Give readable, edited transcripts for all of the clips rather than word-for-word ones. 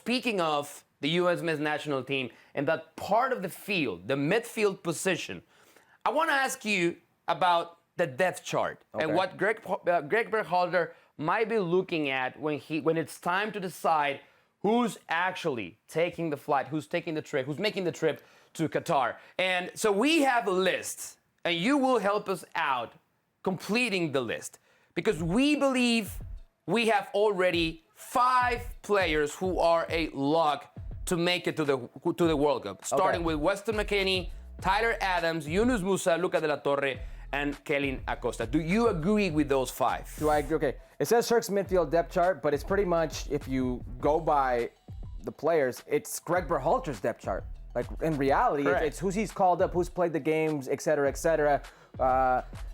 speaking of the U.S. men's national team and that part of the field, the midfield position, I want to ask you about the depth chart and what Gregg Berhalter might be looking at when it's time to decide who's actually taking the flight, who's taking the trip, who's making the trip to Qatar. And so we have a list, and you will help us out completing the list because we believe we have already 5 players who are a lock to make it to the World Cup, starting with Weston, McKennie, Tyler Adams, Yunus Musa, Luca de la Torre, and Kellyn Acosta. Do you agree with those 5? Do I agree? Okay. It says Herc's midfield depth chart, but it's pretty much, if you go by the players, it's Gregg Berhalter's depth chart. Like, in reality, it's who's he's called up, who's played the games, et cetera, et cetera.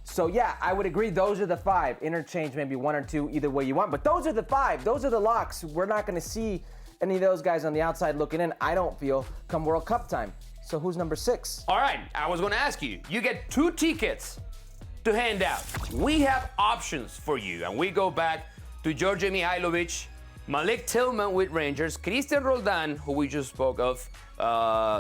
So, yeah, I would agree those are the 5. Interchange maybe 1 or 2, either way you want. But those are the 5. Those are the locks. We're not going to see any of those guys on the outside looking in, I don't feel, come World Cup time. So who's number 6? All right, I was going to ask you. You get 2 tickets to hand out. We have options for you, and we go back to Georgi Mihailovic, Malik Tillman with Rangers, Cristian Roldan, who we just spoke of,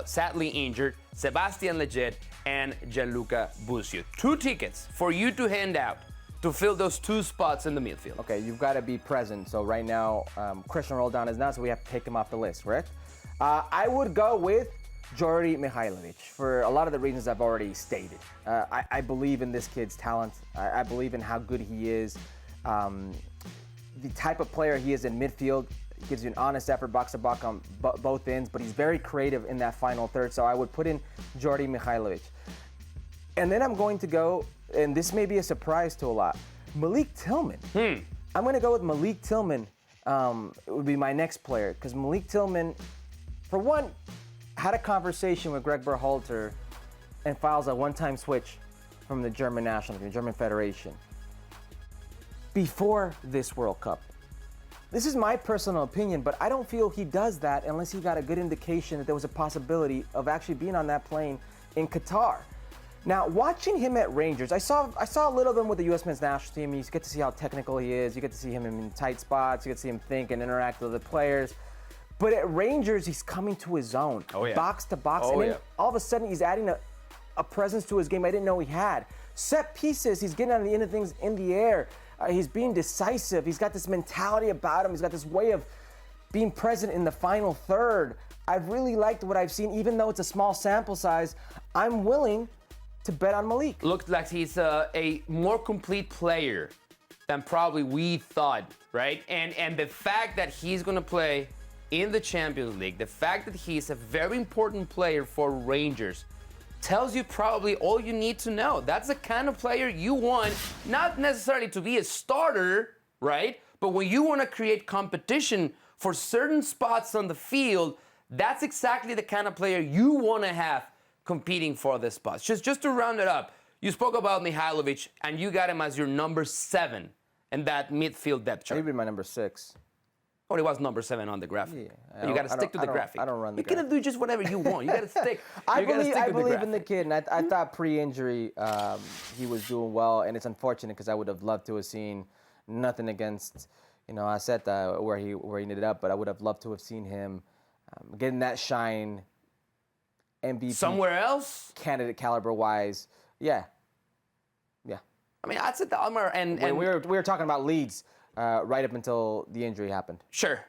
sadly injured, Sebastian Lletget, and Gianluca Busio. 2 tickets for you to hand out to fill those 2 spots in the midfield. Okay, you've got to be present. So right now, Cristian Roldan is not, so we have to take him off the list, correct? I would go with Georgi Mihailovic for a lot of the reasons I've already stated. I believe in this kid's talent. I believe in how good he is. The type of player he is in midfield, he gives you an honest effort box to box on both ends, but he's very creative in that final third. So I would put in Georgi Mihailovic. And then I'm going to go, and this may be a surprise to a lot, Malik Tillman. I'm going to go with Malik Tillman. It would be my next player, because Malik Tillman, for one, had a conversation with Gregg Berhalter and files a one-time switch from the German national team, the German Federation, before this World Cup. This is my personal opinion, but I don't feel he does that unless he got a good indication that there was a possibility of actually being on that plane in Qatar. Now, watching him at Rangers, I saw a little of him with the U.S. men's national team. You get to see how technical he is. You get to see him in tight spots. You get to see him think and interact with the players. But at Rangers, he's coming to his own, box to box. And then all of a sudden, he's adding a presence to his game I didn't know he had. Set pieces, he's getting on the end of things in the air. He's being decisive. He's got this mentality about him. He's got this way of being present in the final third. I've really liked what I've seen. Even though it's a small sample size, I'm willing to bet on Malik. Looks like he's a more complete player than probably we thought, right? And the fact that he's going to play in the Champions League, the fact that he's a very important player for Rangers, tells you probably all you need to know. That's the kind of player you want, not necessarily to be a starter, right? But when you want to create competition for certain spots on the field, that's exactly the kind of player you want to have competing for the spots. Just to round it up, you spoke about Mihailovic, and you got him as your number 7 in that midfield depth chart. Maybe my number 6. Oh, he was number 7 on the graphic. Yeah, you got to stick to the graphic. I don't run the graphic. You can do just whatever you want. You got to stick. I believe in the kid, and I thought pre-injury he was doing well, and it's unfortunate because I would have loved to have seen nothing against, I said where he ended up, but I would have loved to have seen him getting that shine, MVP somewhere else, candidate caliber-wise. Yeah. I mean, I said the Almar and we were talking about Leeds. Right up until the injury happened. Sure.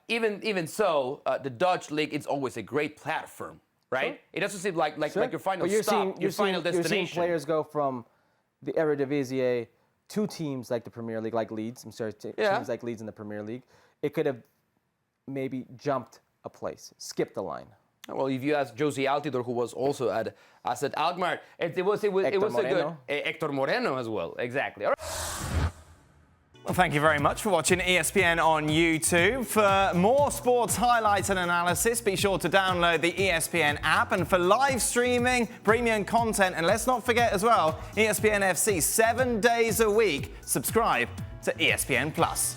Even so, the Dutch league is always a great platform, right? Sure. It doesn't seem like your final stop, your final destination. You're seeing players go from the Eredivisie to teams like the Premier League, like Leeds. teams like Leeds in the Premier League. It could have maybe jumped a place, skipped a line. Well, if you ask Josie Altidore, who was also at Alkmaar, it was a good Hector Moreno as well. Exactly. All right. Well, thank you very much for watching ESPN on YouTube. For more sports highlights and analysis, be sure to download the ESPN app. And for live streaming, premium content, and let's not forget as well, ESPN FC 7 days a week. Subscribe to ESPN+.